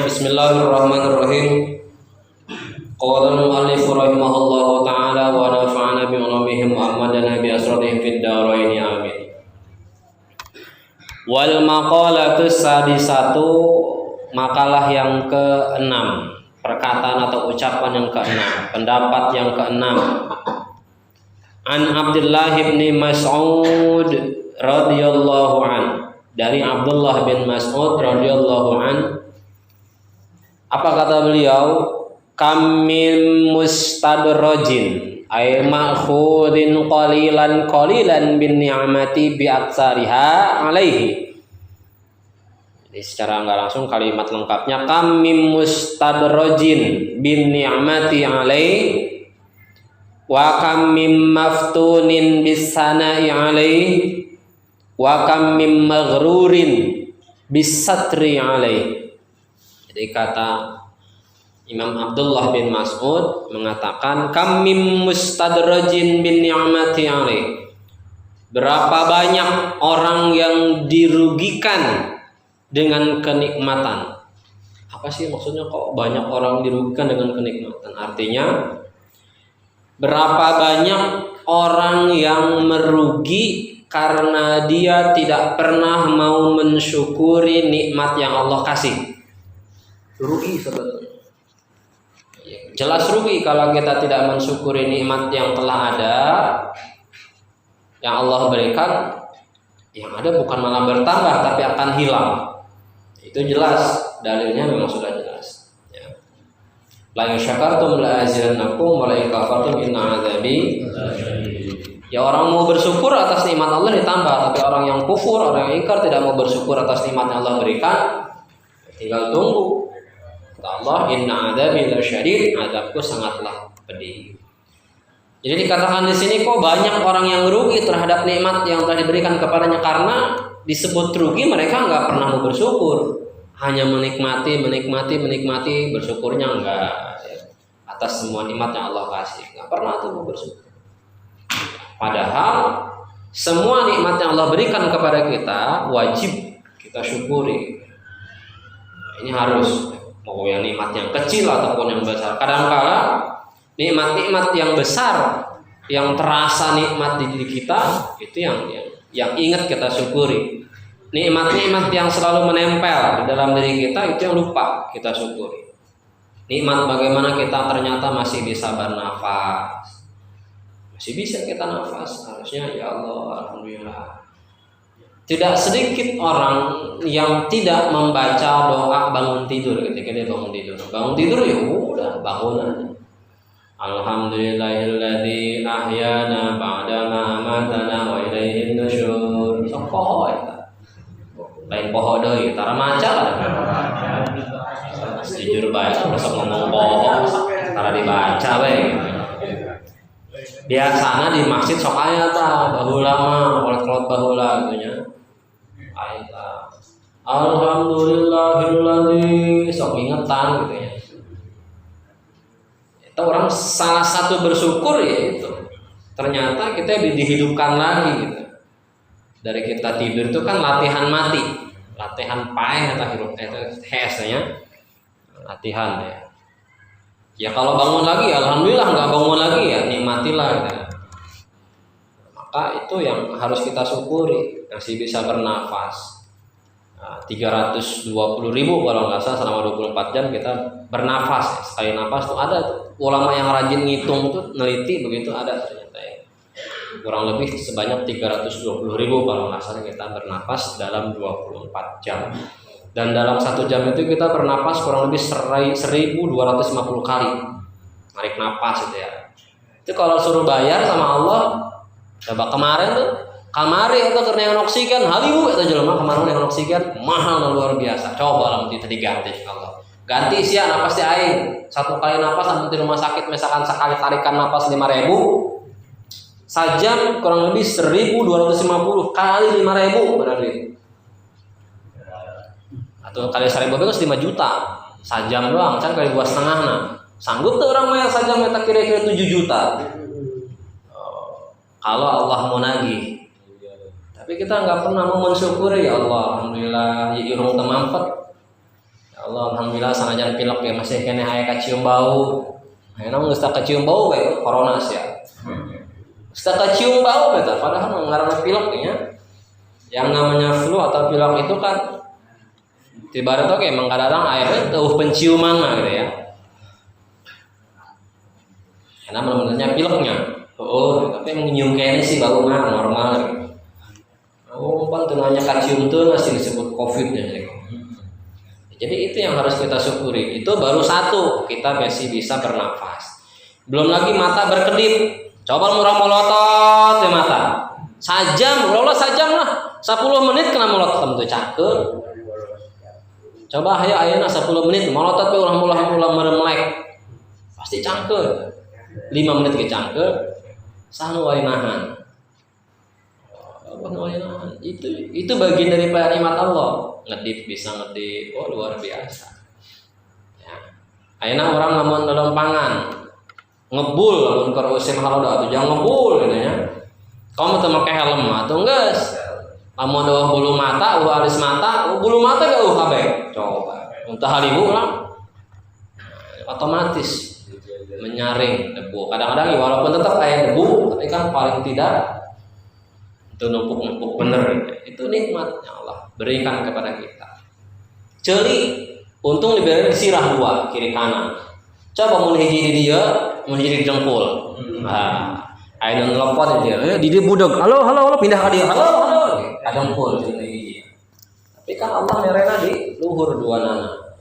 Bismillahirrahmanirrahim. Qala al-mu'allif rahimahullahu ta'ala wa nafa'ana bi ulumihim wa amadana bi asrarihim fid dharain amin. Wal maqalatu sadisatu, makalah yang ke-6, perkataan atau ucapan yang ke-6, pendapat yang ke-6. An Abdullah bin Mas'ud radhiyallahu an, dari Abdullah bin Mas'ud radhiyallahu an, apa kata beliau? Kam min mustadrajin ay ma'khudin qalilan bin ni'mati bi aktsariha alaihi. Jadi secara enggak langsung kalimat lengkapnya kam min mustadrajin bin ni'mati alaihi wa kam min maftunin bis sana'i alaihi wa kam min maghrurin bis satri alaihi. Jadi kata Imam Abdullah bin Mas'ud mengatakan kam mim mustadrajin bin ni'mati alaih. Berapa banyak orang yang dirugikan dengan kenikmatan. Apa sih maksudnya kok banyak orang dirugikan dengan kenikmatan? Artinya berapa banyak orang yang merugi karena dia tidak pernah mau mensyukuri nikmat yang Allah kasih. Rugi sebetulnya. Jelas rugi kalau kita tidak mensyukuri nikmat yang telah ada, yang Allah berikan. Yang ada bukan malah bertambah tapi akan hilang. Itu jelas, dalilnya memang sudah jelas. Ya. La in syakartum la azidannakum wa la in kafartum inna adzabi. Ya, orang mau bersyukur atas nikmat Allah ditambah, tapi orang yang kufur, orang yang ingkar tidak mau bersyukur atas nikmat yang Allah berikan, tinggal tunggu. Allah, inna adzabi lasyadid, azabku sangatlah pedih. Jadi dikatakan di sini kok banyak orang yang rugi terhadap nikmat yang telah diberikan kepadanya karena disebut rugi mereka nggak pernah mau bersyukur, hanya menikmati, bersyukurnya enggak atas semua nikmat yang Allah kasih, nggak pernah tuh mau bersyukur. Padahal semua nikmat yang Allah berikan kepada kita wajib kita syukuri. Ini harus, mau yang nikmat yang kecil ataupun yang besar. Kadang-kala nikmat-nikmat yang besar yang terasa nikmat di diri kita itu yang ingat kita syukuri. Nikmat-nikmat yang selalu menempel di dalam diri kita itu yang lupa kita syukuri. Nikmat bagaimana kita ternyata masih bisa bernafas, masih bisa kita nafas, harusnya ya Allah alhamdulillah. Tidak sedikit orang yang tidak membaca doa bangun tidur ketika dia bangun tidur. Bangun tidur ya udah bangun aja. Alhamdulillahilladzi ahyana ba'dama amatana wa ilaihin nusyur. Sok poho eta. Lain poho deui, tara maca lah. Jujur bae sok ngomong poho, tara dibaca bae. Biasana di masjid sok aya tah baheula mah kolot baheula gitu nya. Alhamdulillahilladzi, sok ingetan gitu ya. Itu orang salah satu bersyukur ya itu. Ternyata kita dihidupkan lagi gitu. Dari kita tidur itu kan latihan mati, latihan paeh atau hirup itu hesnya. Latihan ya. Ya kalau bangun lagi alhamdulillah, nggak bangun lagi ya nikmatilah gitu. Maka itu yang harus kita syukuri, masih bisa bernafas. 320.000 kalau nggak salah selama 24 jam kita bernafas ya. Sekali nafas tuh ada tuh ulama yang rajin ngitung tuh neliti begitu ada ternyata ya. Kurang lebih sebanyak 320.000 kalau nggak salah kita bernafas dalam 24 jam. Dan dalam 1 jam itu kita bernafas kurang lebih 1.250 kali narik nafas itu ya. Itu kalau suruh bayar sama Allah, coba kemarin tuh kamari itu karena yang oksigen haliu itu jelema kemarin yang oksigen mahal dan luar biasa. Coba lah nanti diganti Allah. Ganti sia napas di aing. 1 kali napas nanti di rumah sakit misalkan sekali tarikan napas 5.000. Sajam kurang lebih 1.250 kali 5.000 berarti. Atau kali 1.000 itu 5 juta. Sajam doang, kan kali 2,5 nah. Sanggup tuh orang yang sajam eta kira-kira 7 juta. Kalau Allah mau nagih. Tapi kita nggak pernah mau mensyukuri ya Allah, alhamdulillah ya irung temampet. Ya Allah alhamdulillah sanajan pilek ya masih kena aya kacium bau. Ayeuna geus teu kacium bau we corona sia. Geus teu kacium bau eta padahal ngaranna pilek nya. Yang namanya flu atau pilek itu kan ibarat oke emang kadang airnya tuh penciuman mah gitu ya. Karena benar-benarnya pileknya. Oh, tapi menyium kayaknya sih bau mah normal. Oh, pan nanya kacium tuh masih disebut COVID ya. Jadi itu yang harus kita syukuri. Itu baru satu, kita masih bisa bernafas. Belum lagi mata berkedip. Coba murah melotot ya mata. Sajam, lolos sajam lah. 10 menit kena melotot tentu cakep. Coba hayo ayeuna 10 menit melotot we ulah meremelek. Pasti cangkeun. 5 menit ge cangkeun. Saha nu wae nahan. Itu bagian dari nikmat Allah. Ngedip bisa ngedip, oh luar biasa. Ya. Ayeuna orang lamun lelompangan, ngebul lamun keur usim haloda atuh jangan ngebul gitu ya. Kamu teu make helm atuh geus. Lamun eueuh bulu mata, eueuh alis mata, bulu mata ge eueuh kabeh. Coba. Muntah halibu lah. Otomatis menyaring debu. Kadang-kadang ya, walaupun tetap aya debu, tapi kan paling tidak itu numpuk bener. Itu nikmatnya Allah berikan kepada kita. Ceuli untung diberi sirah dua kiri kanan. Coba mun hiji di dia, mun hiji di dengkul. Aya nu lopot di dia. Di dia budeg. Halo pindah ka dia. Halo. Dengkul jeung hiji. Tapi kan Allah merena di luhur duanana.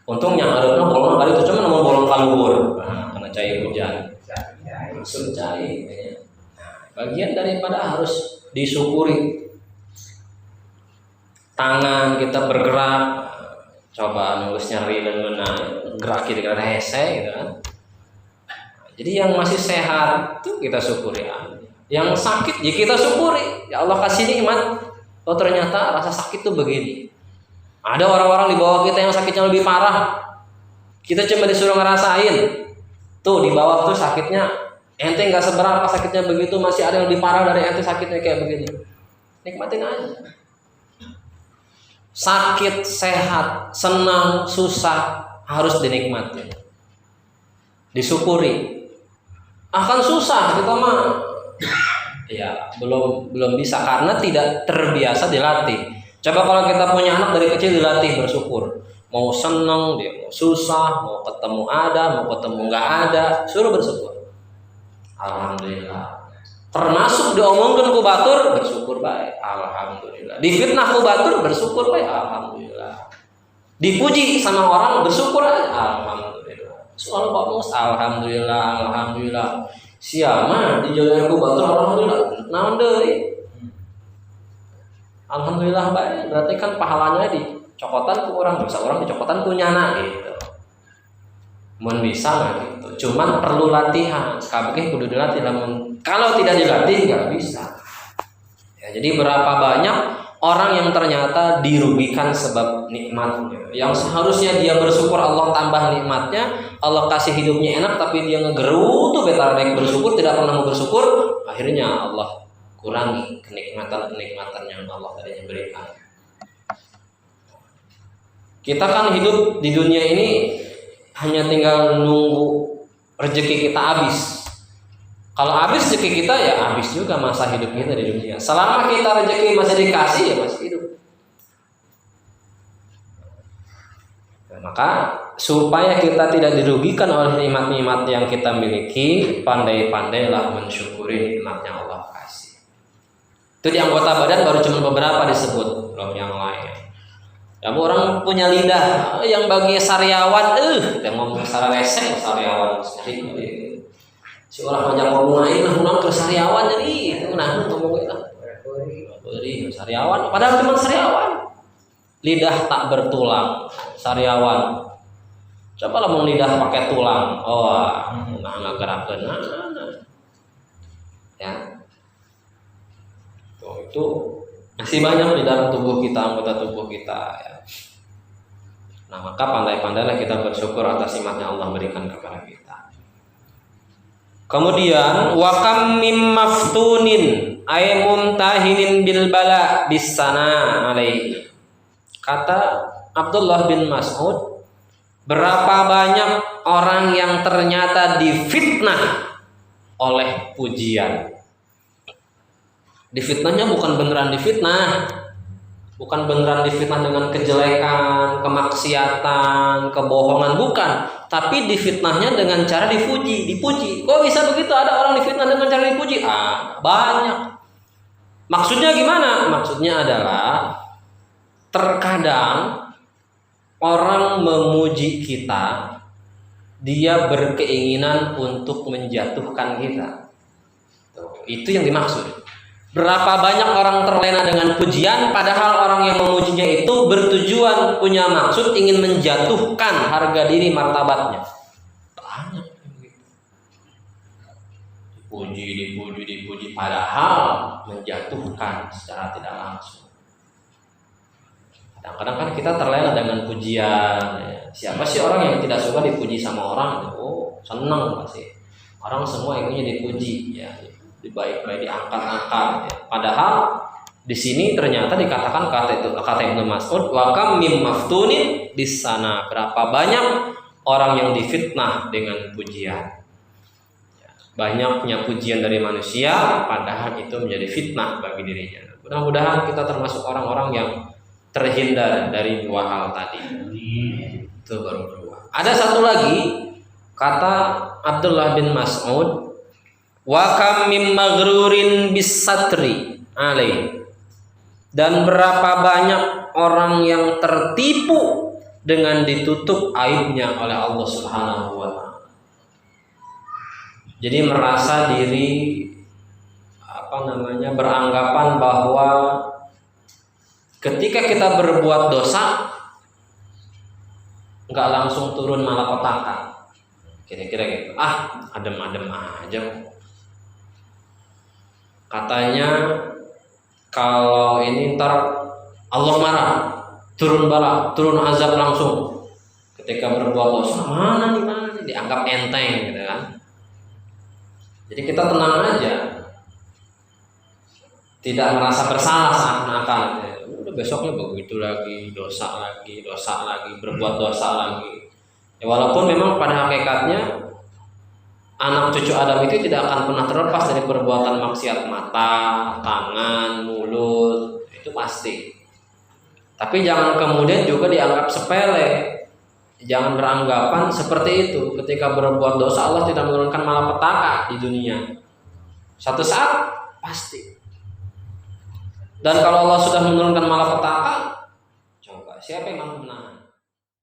Untung yang harusnya bolong kali itu cuma mau bolong ka luhur. Karena cair hujan. Langsung cair. Bagian daripada harus disyukuri. Tangan kita bergerak, coba nunggu nyari dan menang, gerak kiri hese gitu kan. Jadi yang masih sehat itu kita syukuri. Yang sakit ya kita syukuri. Ya Allah kasih nikmat. Oh ternyata rasa sakit tuh begini. Ada orang-orang di bawah kita yang sakitnya lebih parah. Kita cuma disuruh ngerasain. Tuh di bawah tuh sakitnya ente nggak seberapa sakitnya begitu, masih ada yang lebih parah dari ente sakitnya kayak begini. Nikmatin aja. Sakit, sehat, senang, susah harus dinikmati, disyukuri. Akan susah kita mah, ya belum bisa karena tidak terbiasa dilatih. Coba kalau kita punya anak dari kecil dilatih bersyukur, mau senang dia, mau susah, mau ketemu ada, mau ketemu nggak ada, suruh bersyukur. Alhamdulillah. Termasuk diomongkan ku batur bersyukur baik. Alhamdulillah. Difitnah ku batur bersyukur baik. Alhamdulillah. Dipuji sama orang bersyukur aja. Alhamdulillah. Soal Pak Mus alhamdulillah. Siapa dijodohin ku batur alhamdulillah. Naon deui? Alhamdulillah baik. Berarti kan pahalanya dicokotan ku orang, bisa orang dicokotan ku nyana gitu. Mun bisa lah gitu. Cuman perlu latihan. Kabeh kudu dilatih. Kalau tidak dilatih nggak bisa. Ya, jadi berapa banyak orang yang ternyata dirugikan sebab nikmatnya. Yang seharusnya dia bersyukur Allah tambah nikmatnya, Allah kasih hidupnya enak, tapi dia ngegerutu betara naik bersyukur, tidak pernah mau bersyukur, akhirnya Allah kurangi kenikmatan yang Allah tadinya berikan. Kita kan hidup di dunia ini hanya tinggal nunggu rezeki kita habis. Kalau habis rezeki kita ya habis juga masa hidup kita di dunia. Selama kita rezeki masih dikasih ya masih hidup. Nah, maka supaya kita tidak dirugikan oleh nikmat-nikmat yang kita miliki, pandai-pandailah mensyukuri nikmatnya Allah kasih. Itu di anggota badan baru cuma beberapa disebut, belum yang lain. Ya orang punya lidah yang bagi sariawan, yang ngomong secara rese sariawan sendiri. Si orang banyak ngomong lain lah, ke sariawan jadi, ngomongin lah. Beri sariawan, padahal cuma sariawan. Lidah tak bertulang, sariawan. Coba lah mau lidah pakai tulang, nggak gerakkan, ya. Tuh itu masih banyak di dalam tubuh kita, anggota tubuh kita. Ya. Nah maka pandai-pandailah kita bersyukur atas nikmatnya Allah berikan kepada kita. Kemudian wakam mim maftunin ay mumtahinin bil bala bisana alaihi. Kata Abdullah bin Mas'ud, berapa banyak orang yang ternyata difitnah oleh pujian. Difitnahnya bukan beneran difitnah, bukan beneran difitnah dengan kejelekan, kemaksiatan, kebohongan, bukan. Tapi difitnahnya dengan cara dipuji. Kok bisa begitu? Ada orang difitnah dengan cara dipuji? Banyak. Maksudnya gimana? Maksudnya adalah terkadang orang memuji kita, dia berkeinginan untuk menjatuhkan kita. Itu yang dimaksud. Berapa banyak orang terlena dengan pujian, padahal orang yang memujinya itu bertujuan, punya maksud ingin menjatuhkan harga diri martabatnya. Banyak begitu. Dipuji, padahal menjatuhkan secara tidak langsung. Kadang-kadang kan kita terlena dengan pujian. Siapa sih orang yang tidak suka dipuji sama orang? Oh, senang pasti. Orang semua inginnya dipuji, ya. Baik-baik diangkat-angkat, ya. Padahal di sini ternyata dikatakan kata Ibnu Mas'ud, wa kam mim maftunin di sana, berapa banyak orang yang difitnah dengan pujian. Banyaknya pujian dari manusia, padahal itu menjadi fitnah bagi dirinya. Mudah-mudahan kita termasuk orang-orang yang terhindar dari dua hal tadi. Itu baru dua. Ada satu lagi, kata Abdullah bin Mas'ud, wa kam mim maghrurin bis satri alai, dan berapa banyak orang yang tertipu dengan ditutup aibnya oleh Allah Subhanahu wa taala. Jadi merasa diri beranggapan bahwa ketika kita berbuat dosa nggak langsung turun malapetaka. Kira-kira gitu. Adem-adem aja. Katanya kalau ini ntar Allah marah, turun bala, turun azab langsung. Ketika berbuat dosa, mana nih dianggap enteng, gitu kan? Jadi kita tenang aja, tidak merasa bersalah seakan-akan. Udah besoknya begitu lagi, dosa lagi, berbuat dosa lagi. Ya, walaupun memang pada hakikatnya anak cucu Adam itu tidak akan pernah terlepas dari perbuatan maksiat mata, tangan, mulut, itu pasti. Tapi jangan kemudian juga dianggap sepele. Jangan beranggapan seperti itu. Ketika berbuat dosa Allah tidak menurunkan malapetaka di dunia. Satu saat pasti. Dan kalau Allah sudah menurunkan malapetaka, coba siapa yang mampu menahan?